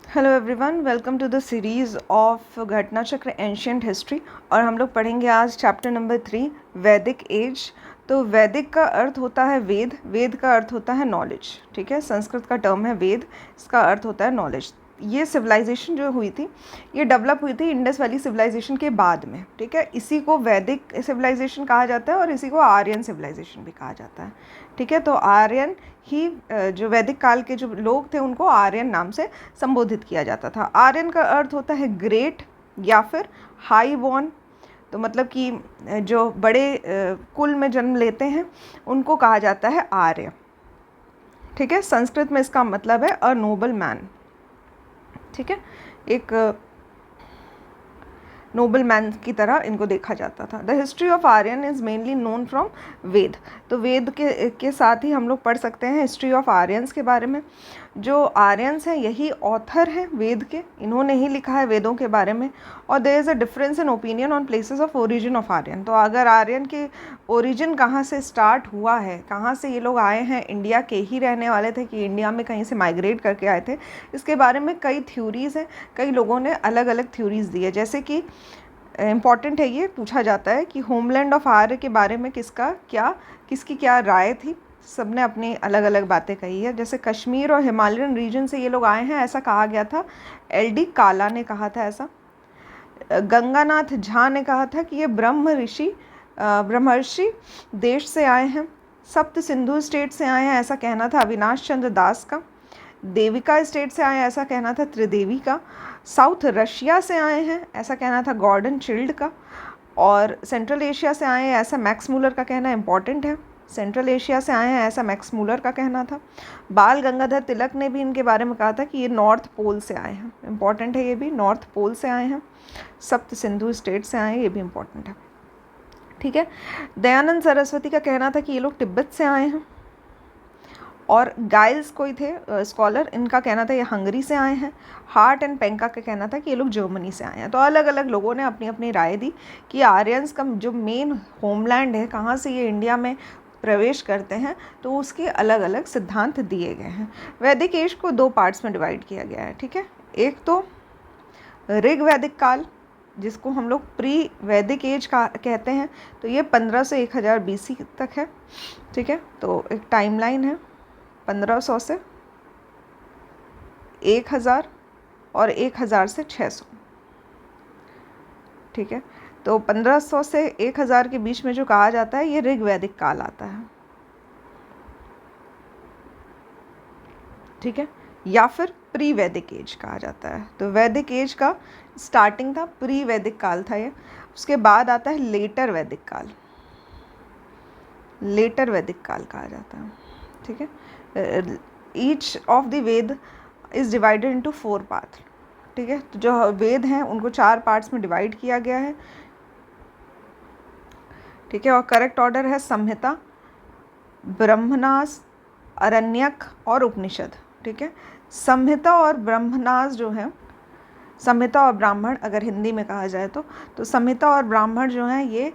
Hello everyone, welcome to the series of Ghatna Chakra ancient history. और हम लोग पढ़ेंगे आज चैप्टर नंबर 3 वैदिक एज। तो वैदिक का अर्थ होता है वेद, वेद का अर्थ होता है नॉलेज। ठीक है, संस्कृत का टर्म है वेद, इसका अर्थ होता है नॉलेज। ये सिविलाइजेशन जो हुई थी ये डेवलप हुई थी इंडस वैली सिविलाइजेशन के बाद में। ठीक है, इसी को वैदिक सिविलाइजेशन कहा जाता है और इसी को आर्यन सिविलाइजेशन भी कहा जाता है। ठीक है, तो आर्यन ही जो वैदिक काल के जो लोग थे उनको आर्यन नाम से संबोधित किया जाता था। आर्यन का अर्थ होता है ग्रेट या फिर हाई बॉर्न। तो मतलब कि जो बड़े कुल में जन्म लेते हैं उनको कहा जाता है आर्य। ठीक है, संस्कृत में इसका मतलब है अ नोबल मैन। ठीक है, एक नोबल मैन की तरह इनको देखा जाता था। The history of Aryan is mainly known from Veda. तो वेद के साथ ही हम लोग पढ़ सकते हैं हिस्ट्री ऑफ आर्यंस के बारे में। जो आर्यंस हैं यही ऑथर हैं वेद के, इन्होंने ही लिखा है वेदों के बारे में। और there is a difference in opinion on places of origin of Aryan. तो अगर आर्यन के ओरिजिन कहाँ से स्टार्ट हुआ है, कहाँ से ये लोग आए हैं, इंडिया के ही रहने वाले थे कि इंडिया में कहीं से माइग्रेट करके आए थे, इसके बारे में कई थ्योरीज़ हैं। कई लोगों ने अलग अलग थ्योरीज़ दी है। जैसे कि इम्पॉर्टेंट है, ये पूछा जाता है कि होमलैंड ऑफ आर्य के बारे में किसकी क्या राय थी। सब ने अपनी अलग अलग बातें कही है। जैसे कश्मीर और हिमालयन रीजन से ये लोग आए हैं ऐसा कहा गया था, एल.डी. काला ने कहा था ऐसा। गंगानाथ झा ने कहा था कि ये ब्रह्मर्षि देश से आए हैं। सप्त सिंधु स्टेट से आए हैं ऐसा कहना था अविनाश चंद्र दास का। देविका स्टेट से आए हैं ऐसा कहना था त्रिदेवी का। साउथ रशिया से आए हैं ऐसा कहना था गॉर्डन चिल्ड का। और सेंट्रल एशिया से आए हैं ऐसा मैक्स मूलर का कहना इम्पॉर्टेंट है। सेंट्रल एशिया से आए हैं ऐसा मैक्स मूलर का कहना था। बाल गंगाधर तिलक ने भी इनके बारे में कहा था कि ये नॉर्थ पोल से आए हैं। इम्पॉर्टेंट है, ये भी नॉर्थ पोल से आए हैं। सप्त सिंधु स्टेट से आए हैं, ये भी इम्पॉर्टेंट है। ठीक है, दयानंद सरस्वती का कहना था कि ये लोग तिब्बत से आए हैं। और गाइल्स कोई थे स्कॉलर, इनका कहना था ये हंगरी से आए हैं। हार्ट एंड पेंका का कहना था कि ये लोग जर्मनी से आए हैं। तो अलग अलग लोगों ने अपनी अपनी राय दी कि आर्यंस का जो मेन होमलैंड है, कहाँ से ये इंडिया में प्रवेश करते हैं, तो उसके अलग अलग सिद्धांत दिए गए हैं। वैदिक एज को 2 पार्ट्स में डिवाइड किया गया है। ठीक है, एक तो ऋग वैदिक काल जिसको हम लोग प्री वैदिक एज का कहते हैं, तो ये 1500 से 1000 BC तक है। ठीक है, तो एक टाइमलाइन है 1500 से 1000 और 1000 से 600। ठीक है, तो 1500 से 1000 के बीच में जो कहा जाता है ये ऋग वैदिक काल आता है। ठीक है, या फिर प्री वैदिक एज कहा जाता है। तो वैदिक एज का स्टार्टिंग था, प्री वैदिक काल था ये। उसके बाद आता है लेटर वैदिक काल, लेटर वैदिक काल कहा जाता है। ठीक है, each of the Veda is divided into 4 part. ठीक है, तो जो वेद हैं उनको 4 पार्ट्स में डिवाइड किया गया है। ठीक है, और करेक्ट ऑर्डर है संहिता, ब्रह्मनास, अरण्यक और उपनिषद। ठीक है, संहिता और ब्रह्मनास जो है, संहिता और ब्राह्मण अगर हिंदी में कहा जाए तो संहिता और ब्राह्मण जो हैं ये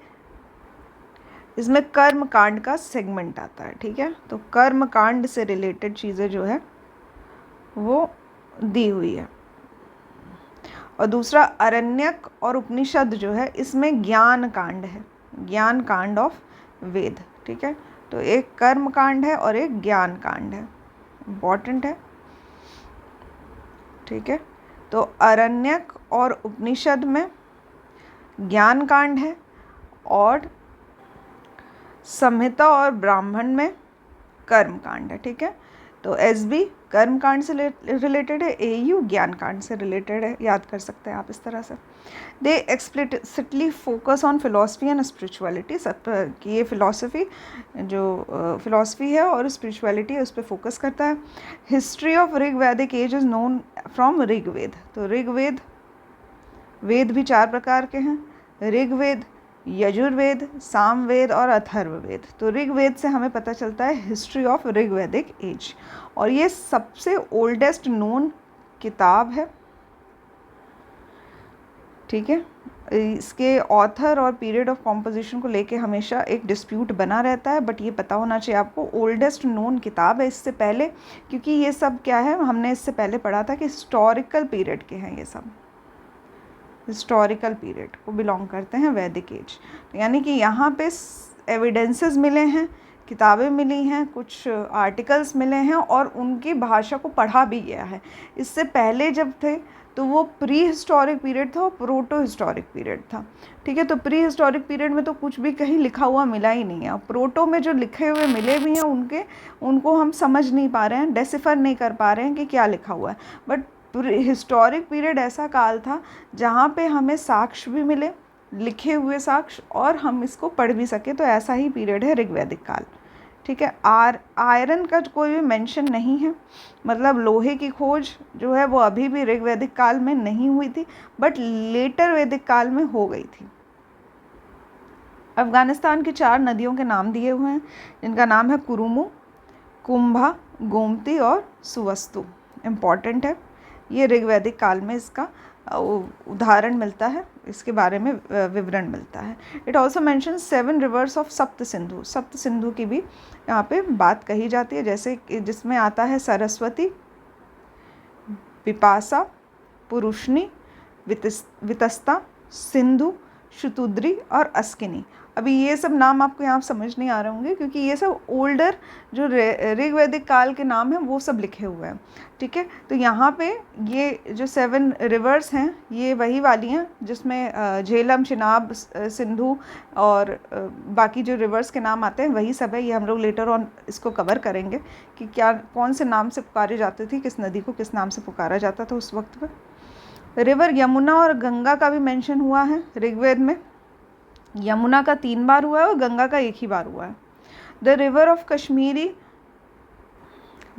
इसमें कर्म कांड का सेगमेंट आता है। ठीक है, तो कर्म कांड से रिलेटेड चीज़ें जो है वो दी हुई है। और दूसरा अरण्यक और उपनिषद जो है इसमें ज्ञान कांड है, ज्ञान कांड ऑफ वेद। ठीक है, तो एक कर्म कांड है और एक ज्ञान कांड है, इम्पॉर्टेंट है। ठीक है, तो अरण्यक और उपनिषद में ज्ञान कांड है और संहिता और ब्राह्मण में कर्म कांड है। ठीक है, तो एसबी कर्म कांड से रिलेटेड है, एयू ज्ञान कांड से रिलेटेड है, याद कर सकते हैं आप इस तरह से। They explicitly focus on philosophy and spirituality. सब कि ये फिलॉसफी जो फिलॉसफी है और स्पिरिचुअलिटी है उस पर फोकस करता है। History of Rig Vedic age is known from Rigveda. तो ऋग्वेद, वेद भी 4 प्रकार के हैं, ऋग्वेद, यजुर्वेद, सामवेद और अथर्ववेद। तो ऋग्वेद से हमें पता चलता है history of Rig Vedic as, और ये सबसे ओल्डेस्ट नोन किताब है। ठीक है, इसके ऑथर और पीरियड ऑफ कॉम्पोजिशन को लेके हमेशा एक डिस्प्यूट बना रहता है, बट ये पता होना चाहिए आपको ओल्डेस्ट नोन किताब है इससे पहले, क्योंकि ये सब क्या है, हमने इससे पहले पढ़ा था कि हिस्टोरिकल पीरियड के हैं, ये सब हिस्टोरिकल पीरियड को बिलोंग करते हैं, वैदिक एज। तो यानी कि यहाँ पे एविडेंसेस मिले हैं, किताबें मिली हैं, कुछ आर्टिकल्स मिले हैं और उनकी भाषा को पढ़ा भी गया है। इससे पहले जब थे तो वो प्री हिस्टोरिक पीरियड था और प्रोटो हिस्टोरिक पीरियड था। ठीक है, तो प्री हिस्टोरिक पीरियड में तो कुछ भी कहीं लिखा हुआ मिला ही नहीं है, और प्रोटो में जो लिखे हुए मिले भी हैं उनको हम समझ नहीं पा रहे हैं, डेसिफर नहीं कर पा रहे हैं कि क्या लिखा हुआ है। बट हिस्टोरिक पीरियड ऐसा काल था जहाँ पे हमें साक्ष्य भी मिले, लिखे हुए साक्ष्य, और हम इसको पढ़ भी सके, तो ऐसा ही पीरियड है ऋग्वैदिक काल। ठीक है, आयरन का कोई भी मेंशन नहीं है, मतलब लोहे की खोज जो है वो अभी भी ऋग्वैदिक काल में नहीं हुई थी, बट लेटर वैदिक काल में हो गई थी। अफगानिस्तान की 4 नदियों के नाम दिए हुए हैं, जिनका नाम है कुरुमु, कुंभा, गोमती और सुवस्तु। इम्पॉर्टेंट है, ये ऋग्वैदिक काल में इसका उदाहरण मिलता है, इसके बारे में विवरण मिलता है। It also mention 7 reverse of सप्त सिंधु। सप्त सिंधु की भी यहाँ पे बात कही जाती है, जैसे जिसमें आता है सरस्वती, विपासा, पुरुषनी, वितस्ता, सिंधु, शुतुद्री और अस्किनी। अभी ये सब नाम आपको यहाँ समझ नहीं आ रहे होंगे, क्योंकि ये सब ओल्डर जो ऋग्वैदिक काल के नाम हैं वो सब लिखे हुए हैं। ठीक है, तो यहाँ पे ये जो 7 रिवर्स हैं ये वही वाली हैं जिसमें झेलम, चिनाब, सिंधु और बाकी जो रिवर्स के नाम आते हैं वही सब है। ये हम लोग लेटर ऑन इसको कवर करेंगे कि क्या कौन से नाम से पुकारे जाते थे, किस नदी को किस नाम से पुकारा जाता था उस वक्त पर। रिवर यमुना और गंगा का भी मेंशन हुआ है ऋग्वेद में। यमुना का 3 बार हुआ है और गंगा का 1 ही बार हुआ है। द रिवर ऑफ कश्मीरी,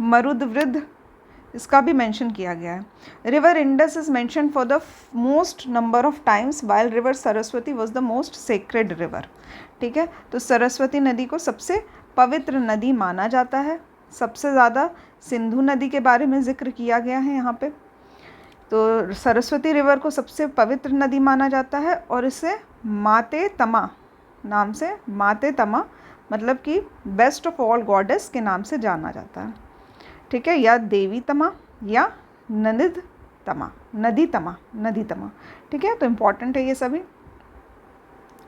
मरुदवृद्ध, इसका भी मेंशन किया गया है। River Indus is mention for the most number of times, while river Saraswati was the most sacred river. ठीक है, तो सरस्वती नदी को सबसे पवित्र नदी माना जाता है। सबसे ज़्यादा सिंधु नदी के बारे में जिक्र किया गया है यहाँ पे। तो सरस्वती रिवर को सबसे पवित्र नदी माना जाता है और इसे माते तमा नाम से, माते तमा मतलब कि बेस्ट ऑफ ऑल गॉडेस के नाम से जाना जाता है। ठीक है, या देवी तमा या ननिद तमा, नदी तमा, नदी तमा। ठीक है, तो इम्पॉर्टेंट है ये सभी।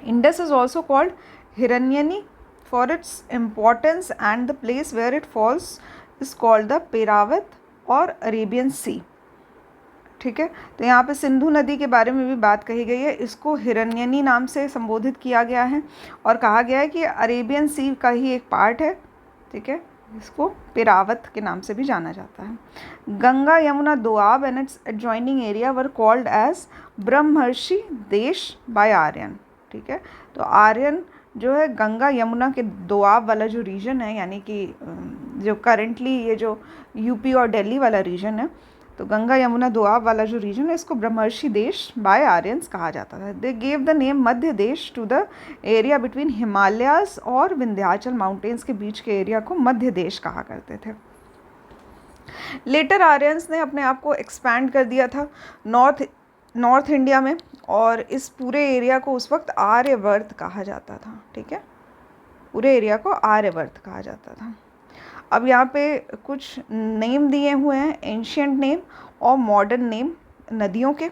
Indus is also called Hiranyani for its importance and the place where it falls is called the पेरावत और अरेबियन सी। ठीक है, तो यहाँ पे सिंधु नदी के बारे में भी बात कही गई है। इसको हिरण्यनी नाम से संबोधित किया गया है और कहा गया है कि अरेबियन सी का ही एक पार्ट है। ठीक है, इसको पेरावत के नाम से भी जाना जाता है। Ganga, Yamuna, Doab and its adjoining area were called as Brahmarshi Desh bye Aryan. ठीक है, तो आर्यन जो है गंगा यमुना के दोआब वाला जो रीजन है, यानी कि जो करेंटली ये जो यूपी और दिल्ली वाला रीजन है, तो गंगा यमुना दोआब वाला जो रीजन है इसको ब्रह्मर्षि देश बाय आर्यंस कहा जाता था। They gave the name Madhya Desh to the area between Himalayas और विंध्याचल माउंटेन्स के बीच के एरिया को मध्य देश कहा करते थे। लेटर आर्यंस ने अपने आप को एक्सपैंड कर दिया था नॉर्थ इंडिया में, और इस पूरे एरिया को उस वक्त आर्यवर्त कहा जाता था। ठीक है, पूरे एरिया को आर्यवर्त कहा जाता था। अब यहाँ पे कुछ नेम दिए हुए हैं, एंशियंट नेम और मॉडर्न नेम नदियों के।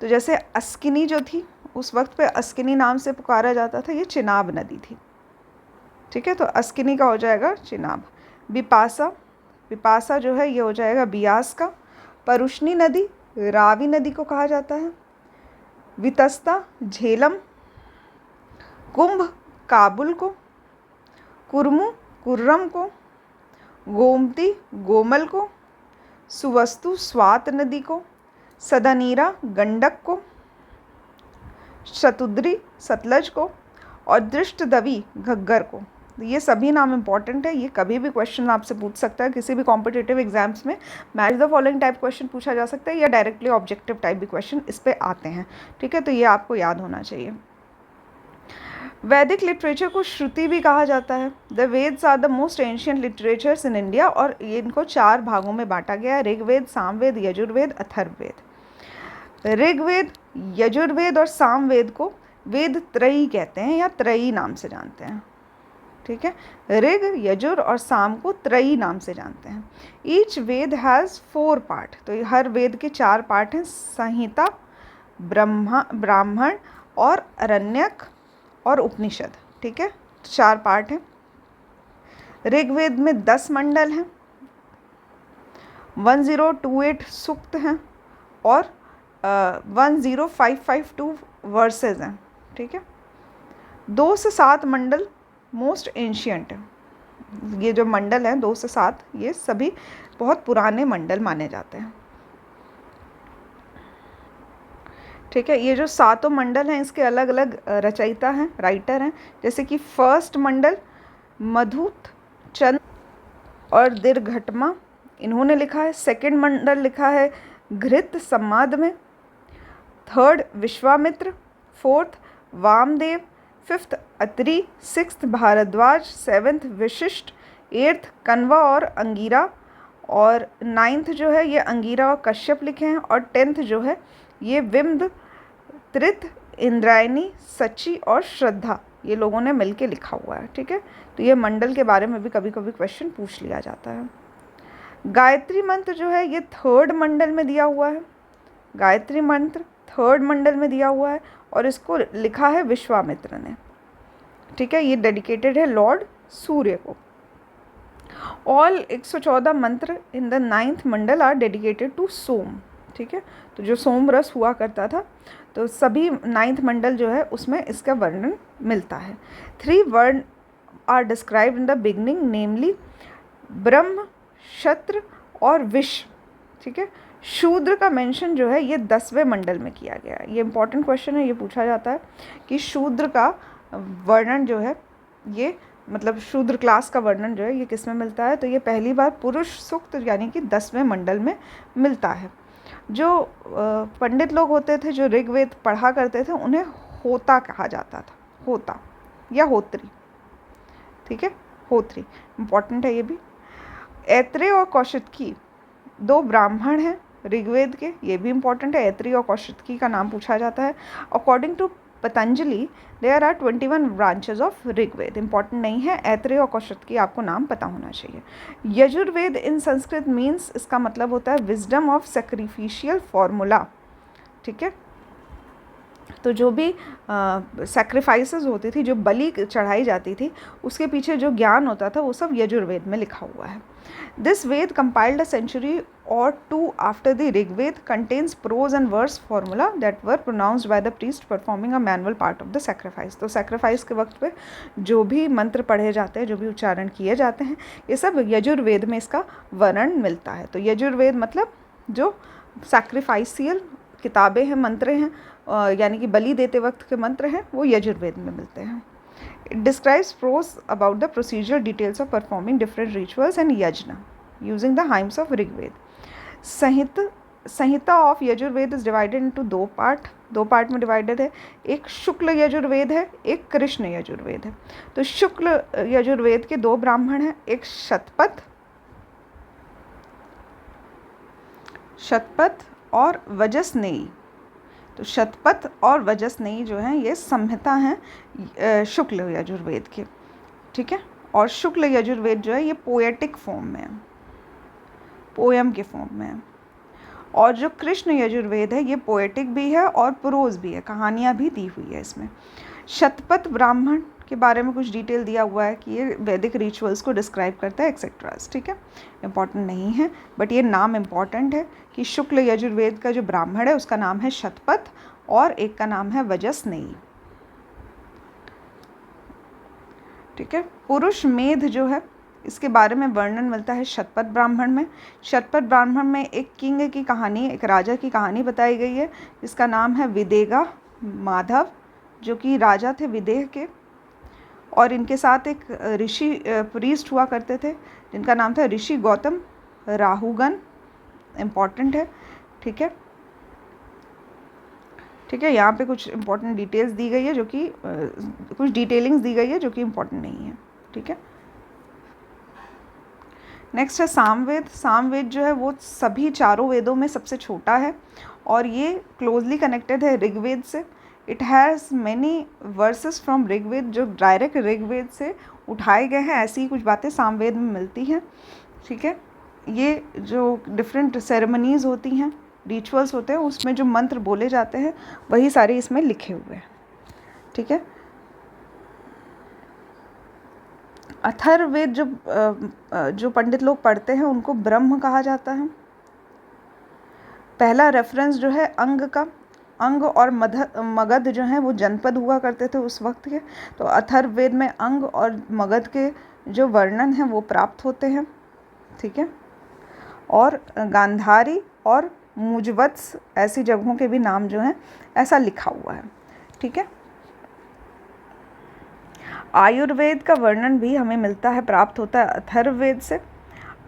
तो जैसे अस्किनी जो थी उस वक्त पे अस्किनी नाम से पुकारा जाता था, ये चिनाब नदी थी। ठीक है, तो अस्किनी का हो जाएगा चिनाब। विपासा जो है ये हो जाएगा बियास का। परुष्णी नदी रावी नदी को कहा जाता है। वितस्ता झेलम, कुंभ काबुल को, कुर्मु कुर्रम को, गोमती गोमल को, सुवस्तु स्वात नदी को, सदानीरा गंडक को, शतुद्री सतलज को और दृष्टदवी घग्गर को। ये सभी नाम इंपॉर्टेंट है। ये कभी भी क्वेश्चन आपसे पूछ सकता है, किसी भी कॉम्पिटिटिव एग्जाम्स में match the following type question पूछा जा सकता है, या डायरेक्टली ऑब्जेक्टिव टाइप भी क्वेश्चन इस पे आते हैं। ठीक है, तो ये आपको याद होना चाहिए। वैदिक लिटरेचर को श्रुति भी कहा जाता है। The Vedas are the most ancient literatures in India, और इनको 4 भागों में बांटा गया है, ऋग्वेद, सामवेद, यजुर्वेद, अथर्ववेद। ऋग्वेद, यजुर्वेद और सामवेद को वेद त्रयी कहते हैं या त्रयी नाम से जानते हैं। ठीक है, ऋग, यजुर और साम को त्रयी नाम से जानते हैं। ईच वेद हैज़ 4 पार्ट, तो हर वेद के 4 पार्ट हैं, संहिता, ब्राह्मण और अरण्यक और उपनिषद। ठीक है, 4 पार्ट हैं। ऋग्वेद में 10 मंडल हैं, 1028 सूक्त हैं और 10552 वर्सेस हैं। ठीक है, 2 से 7 मंडल मोस्ट एंशियंट है। ये जो मंडल हैं 2 से 7, ये सभी बहुत पुराने मंडल माने जाते हैं। ठीक है, ये जो 7 मंडल हैं इसके अलग अलग रचयिता हैं, राइटर हैं। जैसे कि फर्स्ट मंडल मधुत चंद और दीर्घटमा, इन्होंने लिखा है। सेकंड मंडल लिखा है घृत संवाद में। Third Vishwamitra, fourth Vamdev, fifth Atri, sixth Bharadwaj, seventh Vasishtha, eighth Kanva और अंगिरा, और नाइन्थ जो है ये अंगिरा और कश्यप लिखे हैं, और 10th जो है ये विम्द, त्रित, इंद्रायणी, सची और श्रद्धा, ये लोगों ने मिलके लिखा हुआ है। ठीक है, तो ये मंडल के बारे में भी कभी कभी क्वेश्चन पूछ लिया जाता है। गायत्री मंत्र जो है ये 3rd मंडल में दिया हुआ है। गायत्री मंत्र 3rd मंडल में दिया हुआ है और इसको लिखा है विश्वामित्र ने। ठीक है, ये डेडिकेटेड है लॉर्ड सूर्य को। All 114 mantra in the 9th mandal are dedicated to Soma. ठीक है, तो जो सोम रस हुआ करता था, तो सभी 9th मंडल जो है उसमें इसका वर्णन मिलता है। 3 varna are described in the beginning, namely Brahma, Kshatra और विश्व। ठीक है, शूद्र का मेंशन जो है ये 10वें मंडल में किया गया है। ये इंपॉर्टेंट क्वेश्चन है, ये पूछा जाता है कि शूद्र का वर्णन जो है ये, मतलब शूद्र क्लास का वर्णन जो है ये किस में मिलता है, तो ये पहली बार पुरुष सूक्त यानी कि 10वें मंडल में मिलता है। जो पंडित लोग होते थे जो ऋग्वेद पढ़ा करते थे उन्हें होता कहा जाता था, होता या होत्री। ठीक है, होत्री इंपॉर्टेंट है ये भी। ऐत्रेय और कौशिकी 2 ब्राह्मण हैं ऋग्वेद के, ये भी इंपॉर्टेंट है। ऐत्रेय और कौशिकी का नाम पूछा जाता है। According to Patanjali there are 21 branches of Rigveda, important नहीं है। ऐत्रेय और कौशिकी आपको नाम पता होना चाहिए। यजुर्वेद इन संस्कृत मीन्स, इसका मतलब होता है विजडम ऑफ सैक्रिफिशियल फॉर्मूला। ठीक है, तो जो भी सैक्रिफाइसेस होती थी, जो बलि चढ़ाई जाती थी, उसके पीछे जो ज्ञान होता था वो सब यजुर्वेद में लिखा हुआ है। This Veda compiled a century or 2 after the Rigved contains prose and verse formula that were pronounced by the priest performing a manual part of the sacrifice। तो sacrifice के वक्त पे जो भी मंत्र पढ़े जाते हैं, जो भी उच्चारण किए जाते हैं, ये सब यजुर्वेद में इसका वर्णन मिलता है। तो यजुर्वेद मतलब जो सैक्रिफाइसियल किताबें हैं, मंत्र हैं, यानी कि बलि देते वक्त के मंत्र हैं, वो यजुर्वेद में मिलते हैं। It describes prose about the procedural details of performing different rituals and yajna using the hymns of Rigved। Samhita of Yajurveda is divided into 2 part, 2 part में डिवाइडेड है। एक शुक्ल यजुर्वेद है, एक कृष्ण यजुर्वेद है। तो शुक्ल यजुर्वेद के 2 ब्राह्मण हैं, एक शतपथ और वजसनेयी। तो शतपथ और वजसनेयी जो हैं ये संहिता हैं शुक्ल यजुर्वेद के। ठीक है, और शुक्ल यजुर्वेद जो है ये पोएटिक फॉर्म में है, पोयम के फॉर्म में है। और जो कृष्ण यजुर्वेद है ये पोएटिक भी है और प्रोज भी है, कहानियाँ भी दी हुई है इसमें। शतपथ ब्राह्मण के बारे में कुछ डिटेल दिया हुआ है कि ये वैदिक रिचुअल्स को डिस्क्राइब करता है एक्सेट्रास। ठीक है, इंपॉर्टेंट नहीं है, बट ये नाम इंपॉर्टेंट है कि शुक्ल यजुर्वेद का जो ब्राह्मण है उसका नाम है शतपथ और एक का नाम है वजसनेयी। ठीक है, पुरुष मेध जो है इसके बारे में वर्णन मिलता है शतपथ ब्राह्मण में। शतपथ ब्राह्मण में एक किंग की कहानी, एक राजा की कहानी बताई गई है जिसका नाम है विदेगा माधव, जो कि राजा थे विदेह के, और इनके साथ एक ऋषि प्रीस्ट हुआ करते थे जिनका नाम था ऋषि गौतम राहुगन, इम्पॉर्टेंट है। ठीक है, ठीक है, यहाँ पे कुछ इंपॉर्टेंट डिटेल्स दी गई है जो कि कुछ डिटेलिंग्स दी गई है जो कि इम्पॉर्टेंट नहीं है। ठीक है, नेक्स्ट है सामवेद। सामवेद जो है वो सभी चारों वेदों में सबसे छोटा है और ये क्लोजली कनेक्टेड है ऋग्वेद से। It has many verses from Rigveda, जो डायरेक्ट ऋग्वेद से उठाए गए हैं, ऐसी ही कुछ बातें सामवेद में मिलती हैं। ठीक है, ये जो डिफरेंट सेरेमनीज़ होती हैं, रिचुअल्स होते हैं, उसमें जो मंत्र बोले जाते हैं वही सारे इसमें लिखे हुए हैं। ठीक है, अथर्ववेद जो पंडित लोग पढ़ते हैं उनको ब्रह्म कहा जाता है। पहला रेफरेंस जो है अंग का, अंग और मगध जो हैं वो जनपद हुआ करते थे उस वक्त के, तो अथर्ववेद में अंग और मगध के जो वर्णन हैं वो प्राप्त होते हैं। ठीक है, और गांधारी और मुजवत्स ऐसी जगहों के भी नाम जो हैं ऐसा लिखा हुआ है। ठीक है, आयुर्वेद का वर्णन भी हमें मिलता है, प्राप्त होता है अथर्ववेद से।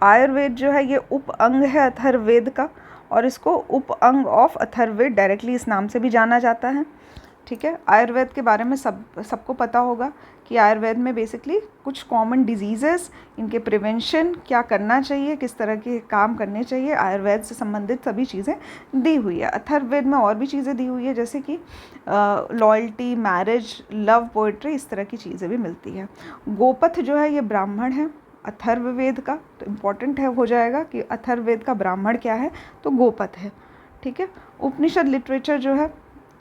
आयुर्वेद जो है ये उप अंग है अथर्ववेद का, और इसको उप अंग ऑफ अथर्ववेद डायरेक्टली इस नाम से भी जाना जाता है। ठीक है, आयुर्वेद के बारे में सबको पता होगा कि आयुर्वेद में बेसिकली कुछ कॉमन डिजीज़ेस, इनके प्रिवेंशन, क्या करना चाहिए, किस तरह के काम करने चाहिए, आयुर्वेद से संबंधित सभी चीज़ें दी हुई है। अथर्ववेद में और भी चीज़ें दी हुई है, जैसे कि लॉयल्टी, मैरिज, लव, पोइट्री, इस तरह की चीज़ें भी मिलती है। गोपथ जो है ये ब्राह्मण है अथर्ववेद का, तो इम्पॉर्टेंट है हो जाएगा कि अथर्ववेद का ब्राह्मण क्या है, तो गोपथ है। ठीक है, उपनिषद लिटरेचर जो है,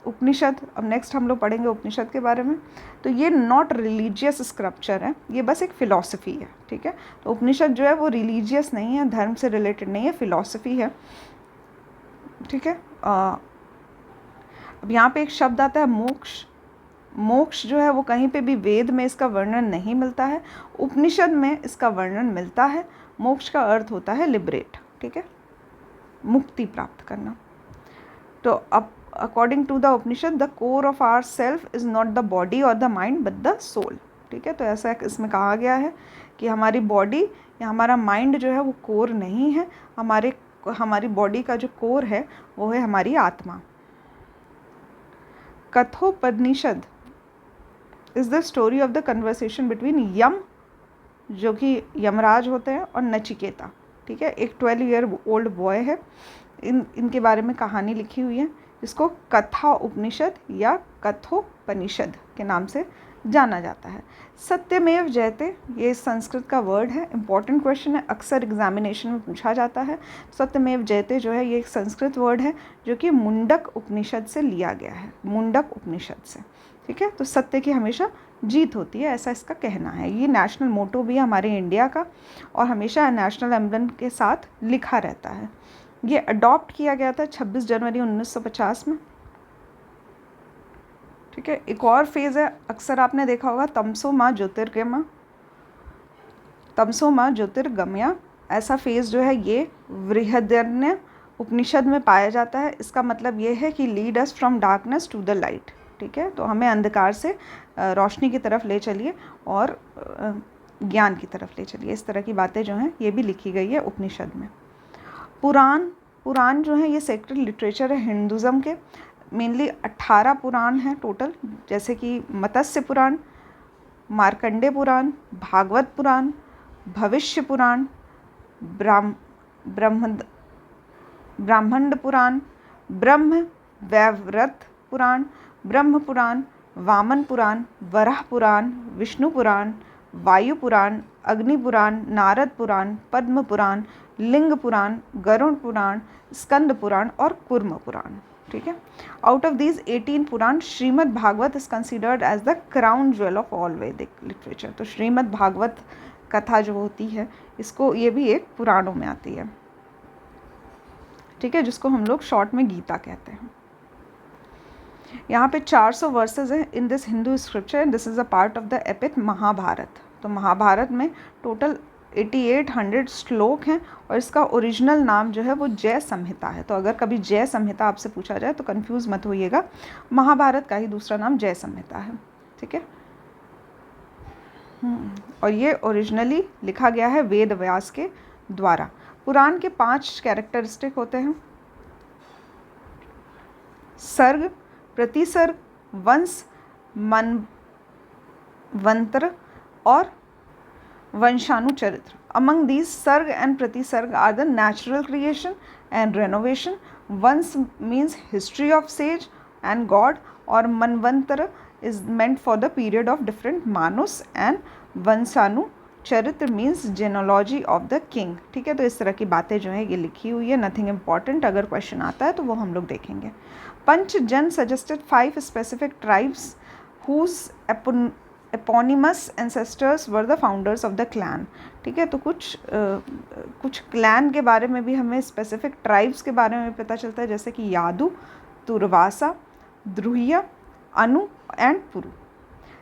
उपनिषद, अब नेक्स्ट हम लोग पढ़ेंगे उपनिषद के बारे में, तो ये नॉट रिलीजियस स्क्रप्चर है, ये बस एक फ़िलॉसफी है। ठीक है, तो उपनिषद जो है वो रिलीजियस नहीं है, धर्म से रिलेटेड नहीं है, फ़िलॉसफी है। ठीक है, अब यहाँ पे एक शब्द आता है मोक्ष। मोक्ष जो है वो कहीं पे भी वेद में इसका वर्णन नहीं मिलता है, उपनिषद में इसका वर्णन मिलता है। मोक्ष का अर्थ होता है लिबरेट। ठीक है, मुक्ति प्राप्त करना। तो अब according to the Upanishad, the core of our self is not the body और the mind but the soul. ठीक है, तो ऐसा इसमें कहा गया है कि हमारी बॉडी या हमारा माइंड जो है वो कोर नहीं है, हमारी बॉडी का जो कोर है वो है हमारी आत्मा। Kathopanishad is the story of the conversation between Yama, जो कि यमराज होते हैं, और नचिकेता। ठीक है, एक 12 ईयर ओल्ड बॉय है, इनके बारे में कहानी लिखी हुई है, इसको कथा उपनिषद या कठोपनिषद के नाम से जाना जाता है। सत्यमेव जयते, ये संस्कृत का वर्ड है, इंपॉर्टेंट क्वेश्चन है, अक्सर एग्जामिनेशन में पूछा जाता है। सत्यमेव जयते जो है ये एक संस्कृत वर्ड है जो कि मुंडक उपनिषद से लिया गया है, मुंडक उपनिषद से। ठीक है, तो सत्य की हमेशा जीत होती है, ऐसा इसका कहना है। ये नेशनल मोटो भी है हमारे इंडिया का, और हमेशा नेशनल एम्ब्लम के साथ लिखा रहता है। ये अडॉप्ट किया गया था 26 जनवरी 1950 में। ठीक है, एक और फेज़ है, अक्सर आपने देखा होगा, तमसो माँ ज्योतिर्गमया, तमसो माँ ज्योतिर्गमया, ऐसा फेज़ जो है ये बृहदारण्यक उपनिषद में पाया जाता है। इसका मतलब ये है कि lead us from darkness to the light. ठीक है, तो हमें अंधकार से रोशनी की तरफ ले चलिए और ज्ञान की तरफ ले चलिए, इस तरह की बातें जो हैं ये भी लिखी गई है उपनिषद में। पुराण जो है ये सेक्रेड लिटरेचर है हिंदुज़म के। मेनली 18 पुराण हैं टोटल, जैसे कि मत्स्य पुराण, मार्कंडे पुराण, भागवत पुराण, भविष्य पुराण, ब्राह्मण पुराण, ब्रह्म वैवर्त पुराण, ब्रह्म पुराण, वामन पुराण, वराह पुराण, विष्णु पुराण, वायु पुराण, अग्नि पुराण, नारद पुराण, पद्म पुराण, लिंग पुराण, गरुड़ पुराण, स्कंद पुराण और कुर्म पुराण। ठीक है, out of these 18 Purana, Shrimad Bhagavat is considered as the crown jewel of all Vedic literature. तो श्रीमद् भागवत कथा जो होती है, इसको ये भी एक पुराणों में आती है। ठीक है, जिसको हम लोग शॉर्ट में गीता कहते हैं। यहाँ पे 400 वर्सेज हैं in this Hindu scripture and this is a part of the epic Mahabharata. तो महाभारत में टोटल 8800 श्लोक हैं, और इसका ओरिजिनल नाम जो है वो जय संहिता है। तो अगर कभी जय संहिता आपसे पूछा जाए तो कंफ्यूज मत होइएगा, महाभारत का ही दूसरा नाम जय संहिता है। ठीक है, और ये ओरिजिनली लिखा गया है वेद व्यास के द्वारा। पुराण के 5 कैरेक्टरिस्टिक होते हैं: सर्ग, प्रतिसर्ग, वंश, मनवंतर और वंशानुचरित्र। Among these sarga and pratisarga are the natural creation and renovation. Vansh means history of sage and god, और manvantara is meant for the period of different Manus, and vanshanucharita means genealogy of the king. ठीक है, तो इस तरह की बातें जो है ये लिखी हुई है, नथिंग इम्पॉर्टेंट। अगर क्वेश्चन आता है तो वो हम लोग देखेंगे। Panchajana suggested 5 specific tribes whose eponymous ancestors were the founders of the clan। ठीक है, तो कुछ क्लैन के बारे में भी हमें स्पेसिफिक ट्राइब्स के बारे में पता चलता है, जैसे कि Yadu, Turvasha, Druhyu, Anu and Puru.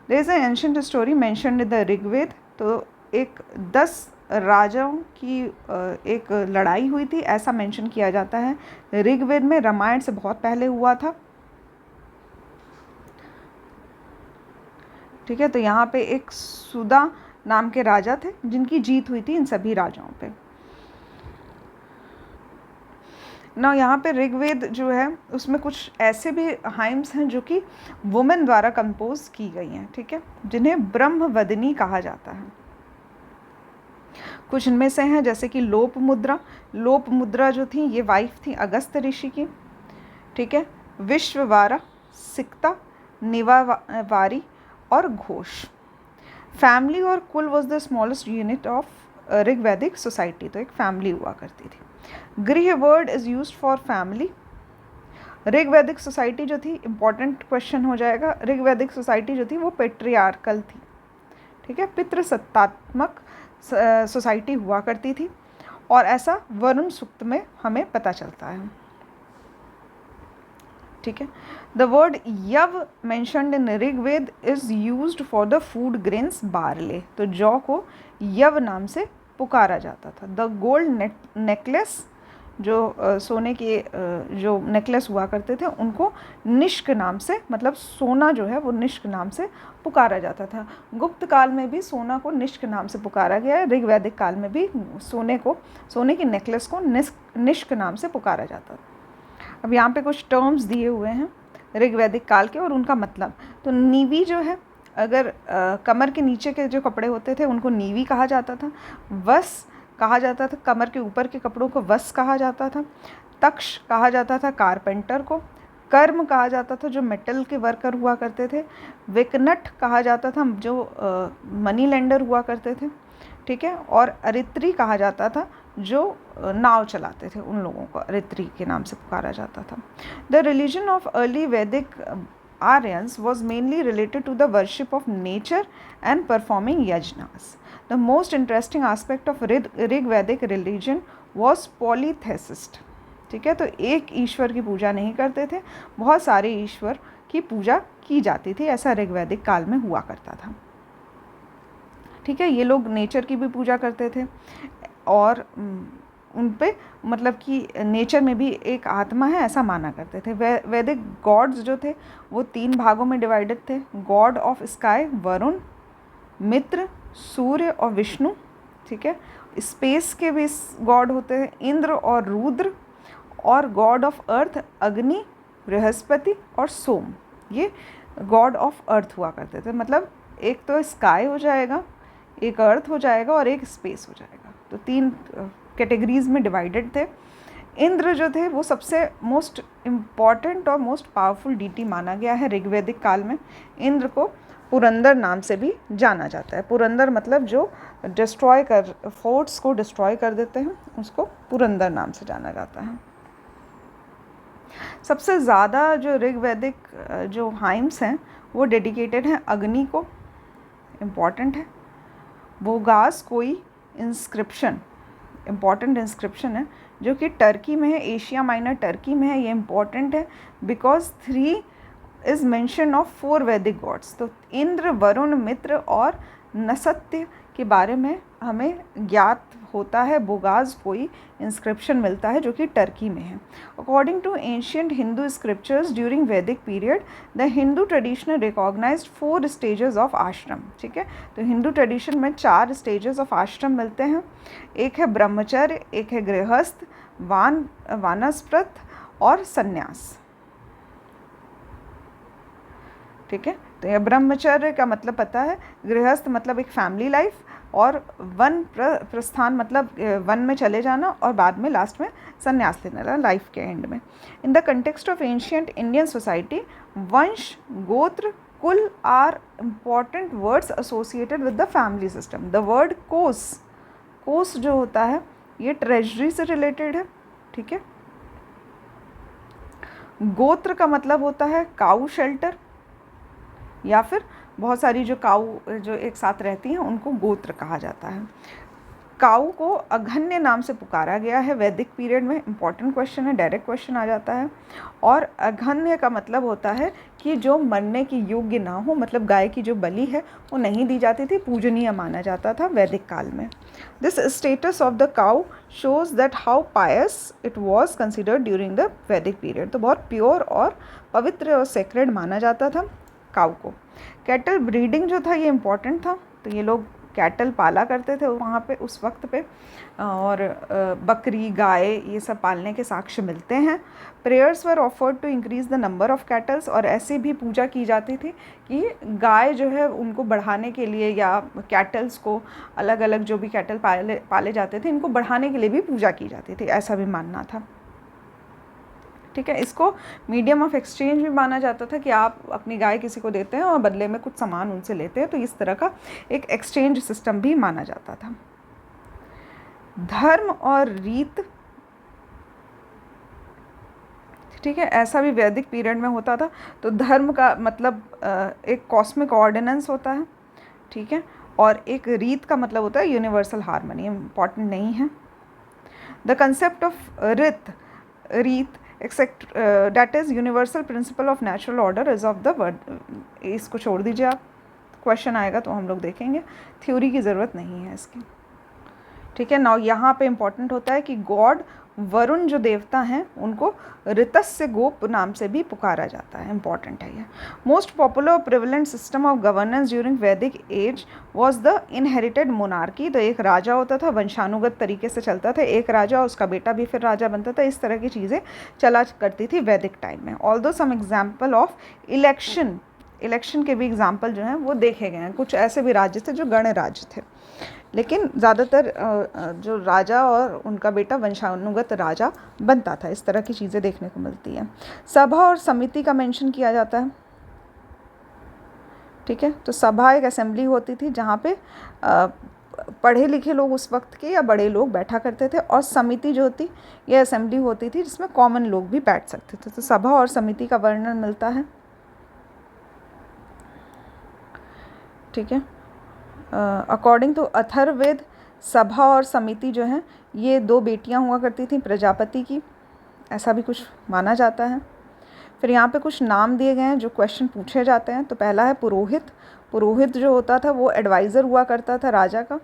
There is an ancient story mentioned in the Rigveda. तो एक 10 राजाओं की एक लड़ाई हुई थी, ऐसा मेंशन किया जाता है ऋग्वेद में। रामायण से बहुत पहले हुआ था। ठीक है, तो यहाँ पे एक सुदा नाम के राजा थे जिनकी जीत हुई थी इन सभी राजाओं पे। ना यहाँ पे ऋग्वेद जो है उसमें कुछ ऐसे भी हाइम्स हैं जो कि वुमेन द्वारा कंपोज की गई हैं। ठीक है, जिन्हें ब्रह्मवदनी कहा जाता है। कुछ इनमें से हैं जैसे कि लोप मुद्रा। लोप मुद्रा जो थी ये वाइफ थी अगस्त ऋषि की। ठीक है, विश्ववारा, सिक्ता, निवावारी और घोष। फैमिली और kul was the smallest unit of Rigvedic society. तो एक फैमिली हुआ करती थी। Griha word is used for family. Rigvedic society जो थी, इंपॉर्टेंट क्वेश्चन हो जाएगा, ऋग्वैदिक सोसाइटी जो थी वो पेट्रियार्कल थी। ठीक है, पितृसत्तात्मक सोसाइटी हुआ करती थी, और ऐसा वरुण सूक्त में हमें पता चलता है। ठीक है, the word yava mentioned in Rigveda is used for the food grains barley. तो जौ को यव नाम से पुकारा जाता था। द गोल्ड नेकलेस, जो सोने के जो नेकलेस हुआ करते थे उनको निष्क नाम से, मतलब सोना जो है वो निष्क नाम से पुकारा जाता था। गुप्त काल में भी सोना को निष्क नाम से पुकारा गया है। ऋग्वैदिक काल में भी सोने की नेकलेस को निष्क नाम से पुकारा जाता था। अब यहाँ पे कुछ टर्म्स दिए हुए हैं ऋग्वैदिक काल के और उनका मतलब। तो नीवी जो है, अगर कमर के नीचे के जो कपड़े होते थे उनको नीवी कहा जाता था। वस कहा जाता था, कमर के ऊपर के कपड़ों को वस कहा जाता था। तक्ष कहा जाता था कारपेंटर को। कर्म कहा जाता था जो मेटल के वर्कर हुआ करते थे। विकनट कहा जाता था जो मनी लेंडर हुआ करते थे। ठीक है, और अरित्री कहा जाता था जो नाव चलाते थे, उन लोगों को अरित्री के नाम से पुकारा जाता था। द रिलीजन ऑफ अर्ली वैदिक Aryans was mainly related to the worship of nature and performing yajnas. The most interesting aspect of Rigvedic religion was polytheist. ठीक है, तो एक ईश्वर की पूजा नहीं करते थे, बहुत सारे ईश्वर की पूजा की जाती थी, ऐसा ऋग्वैदिक काल में हुआ करता था। ठीक है, ये लोग नेचर की भी पूजा करते थे, और उन पे मतलब कि नेचर में भी एक आत्मा है ऐसा माना करते थे। वैदिक गॉड्स जो थे वो 3 भागों में डिवाइडेड थे। गॉड ऑफ स्काई वरुण, मित्र, सूर्य और विष्णु। ठीक है, स्पेस के भी गॉड होते हैं इंद्र और रुद्र, और गॉड ऑफ अर्थ अग्नि, बृहस्पति और सोम। ये गॉड ऑफ अर्थ हुआ करते थे। मतलब एक तो स्काई हो जाएगा, एक अर्थ हो जाएगा और एक स्पेस हो जाएगा। तो 3 कैटेगरीज में डिवाइडेड थे। इंद्र जो थे वो सबसे मोस्ट इम्पॉर्टेंट और मोस्ट पावरफुल डीटी माना गया है ऋग्वैदिक काल में। इंद्र को पुरंदर नाम से भी जाना जाता है। पुरंदर मतलब जो फोर्ट्स को डिस्ट्रॉय कर देते हैं, उसको पुरंदर नाम से जाना जाता है। सबसे ज़्यादा जो ऋग्वैदिक जो हाइम्स हैं वो डेडिकेटेड हैं अग्नि को, इम्पॉर्टेंट है। बोगास कोई इंस्क्रिप्शन, इम्पॉर्टेंट इंस्क्रिप्शन है जो कि टर्की में है, एशिया माइनर टर्की में है। ये इम्पॉर्टेंट है बिकॉज 3 इज मेंशन ऑफ 4 वैदिक गॉड्स। तो इंद्र, वरुण, मित्र और नसत्य के बारे में हमें ज्ञात होता है। बोगाज कोई इंस्क्रिप्शन मिलता है जो कि टर्की में है। According to ancient Hindu scriptures during Vedic period, the Hindu tradition recognized 4 stages of ashram. ठीक है, तो हिंदू ट्रेडिशन में 4 स्टेजेस ऑफ आश्रम मिलते हैं। एक है ब्रह्मचर्य, एक है गृहस्थ, वानप्रस्थ और संन्यास। ठीक है, तो यह ब्रह्मचर्य का मतलब पता है, गृहस्थ मतलब एक फैमिली लाइफ, और वन प्रस्थान मतलब वन में चले जाना, और बाद में लास्ट में संन्यास लेना लाइफ के एंड में। In the context of ancient Indian society, vansh, gotra, kul are important words associated with the family system. The word kos, kos जो होता है ये ट्रेजरी से रिलेटेड है, ठीक है। गोत्र का मतलब होता है काऊ शेल्टर, या फिर बहुत सारी जो काऊ जो एक साथ रहती हैं उनको गोत्र कहा जाता है। काऊ को अघन्य नाम से पुकारा गया है वैदिक पीरियड में। इंपॉर्टेंट क्वेश्चन है, डायरेक्ट क्वेश्चन आ जाता है। और अघन्य का मतलब होता है कि जो मरने की योग्य ना हो, मतलब गाय की जो बलि है वो नहीं दी जाती थी, पूजनीय माना जाता था वैदिक काल में। This status of the cow shows that how pious it was considered during the Vedic period. तो बहुत प्योर और पवित्र और सेक्रेड माना जाता था काऊ को। कैटल ब्रीडिंग जो था ये इम्पॉर्टेंट था, तो ये लोग कैटल पाला करते थे वहाँ पे उस वक्त पे, और बकरी, गाय ये सब पालने के साक्ष्य मिलते हैं। Prayers were offered to increase the number of cattles, और ऐसे भी पूजा की जाती थी कि गाय जो है उनको बढ़ाने के लिए, या कैटल्स को अलग अलग जो भी कैटल पाले जाते थे इनको बढ़ाने के लिए भी पूजा की जाती थी, ऐसा भी मानना था, ठीक है। इसको मीडियम ऑफ एक्सचेंज भी माना जाता था कि आप अपनी गाय किसी को देते हैं और बदले में कुछ सामान उनसे लेते हैं, तो इस तरह का एक एक्सचेंज सिस्टम भी माना जाता था। धर्म और रीत, ठीक है, ऐसा भी वैदिक पीरियड में होता था। तो धर्म का मतलब एक कॉस्मिक ऑर्डिनेंस होता है, ठीक है, और एक रीत का मतलब होता है यूनिवर्सल हार्मनी। इम्पॉर्टेंट नहीं है। The concept of Rita except that is universal principle of natural order is of the world. इसको छोड़ दीजिए आप, क्वेश्चन आएगा तो हम लोग देखेंगे, थ्योरी की ज़रूरत नहीं है इसकी, ठीक है। नाउ यहाँ पे इम्पॉर्टेंट होता है कि गॉड वरुण जो देवता हैं उनको ऋतस्य गोप नाम से भी पुकारा जाता है, इंपॉर्टेंट है ये। Most popular prevalent system of governance during Vedic age was the inherited monarchy. तो एक राजा होता था, वंशानुगत तरीके से चलता था, एक राजा उसका बेटा भी फिर राजा बनता था, इस तरह की चीज़ें चला करती थी वैदिक टाइम में। Although some example of election के भी एग्जाम्पल जो हैं वो देखे गए हैं। कुछ ऐसे भी राज्य थे जो गणराज्य थे, लेकिन ज़्यादातर जो राजा और उनका बेटा वंशानुगत राजा बनता था, इस तरह की चीज़ें देखने को मिलती हैं। सभा और समिति का मेंशन किया जाता है, ठीक है। तो सभा एक असेंबली होती थी जहाँ पे पढ़े लिखे लोग उस वक्त के या बड़े लोग बैठा करते थे, और समिति जो होती ये असेंबली होती थी जिसमें कॉमन लोग भी बैठ सकते थे। तो सभा और समिति का वर्णन मिलता है, ठीक है। अकॉर्डिंग टू अथर्ववेद, सभा और समिति जो है ये दो बेटियां हुआ करती थी प्रजापति की, ऐसा भी कुछ माना जाता है। फिर यहाँ पे कुछ नाम दिए गए हैं जो क्वेश्चन पूछे जाते हैं। तो पहला है पुरोहित। पुरोहित जो होता था वो एडवाइज़र हुआ करता था राजा का,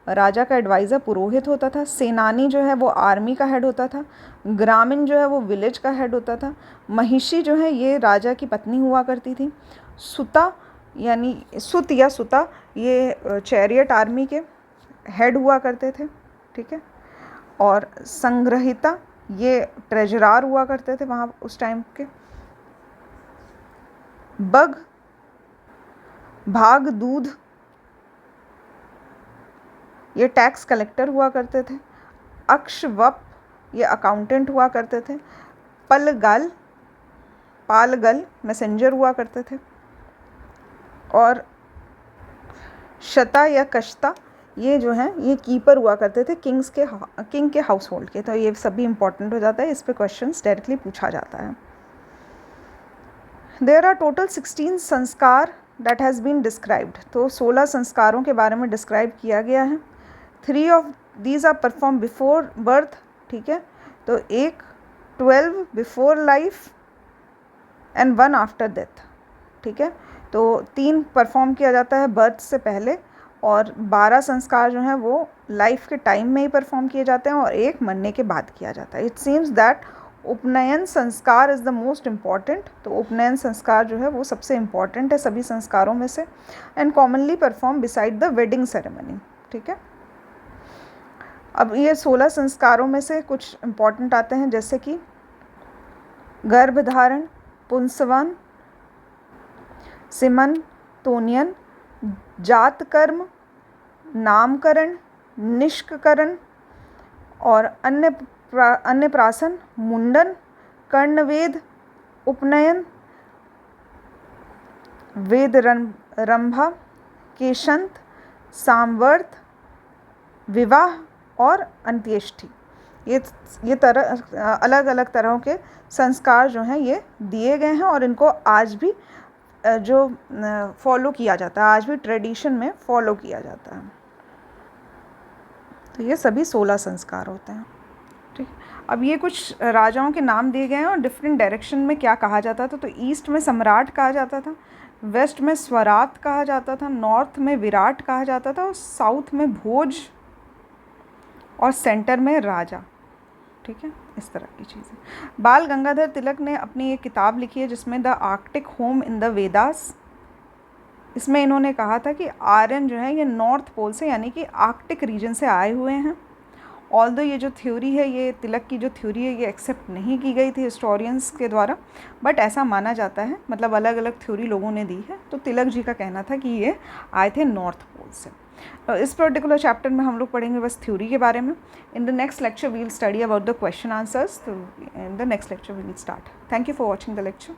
राजा का एडवाइज़र पुरोहित होता था। सेनानी जो है वो आर्मी का हेड होता था। ग्रामीण जो है वो विलेज का हेड होता था। महिषी जो है ये राजा की पत्नी हुआ करती थी। सुता यानी सुत या सुता ये चैरियट आर्मी के हेड हुआ करते थे, ठीक है। और संग्रहिता ये ट्रेजरार हुआ करते थे वहाँ उस टाइम के। बग, भाग, दूध ये टैक्स कलेक्टर हुआ करते थे। अक्षवप ये अकाउंटेंट हुआ करते थे। पालगल मैसेंजर हुआ करते थे। और शता या कश्ता ये जो हैं ये कीपर हुआ करते थे किंग के हाउस होल्ड के। तो ये सभी इंपॉर्टेंट हो जाता है, इस पे क्वेश्चंस डायरेक्टली पूछा जाता है। देयर आर टोटल 16 संस्कार दैट हैज़ बीन डिस्क्राइब्ड। तो 16 संस्कारों के बारे में डिस्क्राइब किया गया है। 3 of these are perform before birth, ठीक है। तो 12 before life and 1 after death, ठीक है। तो 3 परफॉर्म किया जाता है बर्थ से पहले, और 12 संस्कार जो हैं वो लाइफ के टाइम में ही परफॉर्म किए जाते हैं, और 1 मरने के बाद किया जाता है। इट सीम्स दैट उपनयन संस्कार इज़ द मोस्ट इम्पॉर्टेंट। तो उपनयन संस्कार जो है वो सबसे इम्पॉर्टेंट है सभी संस्कारों में से, and commonly perform beside the wedding ceremony, ठीक है। अब ये 16 संस्कारों में से कुछ इम्पॉर्टेंट आते हैं, जैसे कि गर्भधारण, पुंसवन, सिमन, तोनियन, जात कर्म, नामकरण, निष्करण और अन्य प्राशन, मुंडन, कर्णवेद, उपनयन, वेदरंभा, केशंत, सामवर्त, विवाह और अंत्येष्टि। ये अलग अलग तरह के संस्कार जो हैं ये दिए गए हैं और इनको आज भी जो फॉलो किया जाता है, आज भी ट्रेडिशन में फॉलो किया जाता है। तो ये सभी 16 संस्कार होते हैं। ठीक, अब ये कुछ राजाओं के नाम दिए गए हैं और डिफरेंट डायरेक्शन में क्या कहा जाता था। तो ईस्ट में सम्राट कहा जाता था, वेस्ट में स्वराट कहा जाता था, नॉर्थ में विराट कहा जाता था और साउथ में भोज और सेंटर में राजा। ठीक है, इस तरह की चीज़ें। बाल गंगाधर तिलक ने अपनी एक किताब लिखी है जिसमें the Arctic home in the Vedas. इसमें इन्होंने कहा था कि आर्यन जो है ये नॉर्थ पोल से यानी कि आर्कटिक रीजन से आए हुए हैं। ऑल्दो ये जो थ्योरी है, ये तिलक की जो थ्योरी है, ये एक्सेप्ट नहीं की गई थी हिस्टोरियंस के द्वारा, बट ऐसा माना जाता है, मतलब अलग अलग थ्योरी लोगों ने दी है। तो तिलक जी का कहना था कि ये आए थे नॉर्थ पोल से। इस पर्टिकुलर चैप्टर में हम लोग पढ़ेंगे बस थ्योरी के बारे में। In the next lecture we will study about the question answers. तो in the next lecture we will start. Thank you for watching the lecture.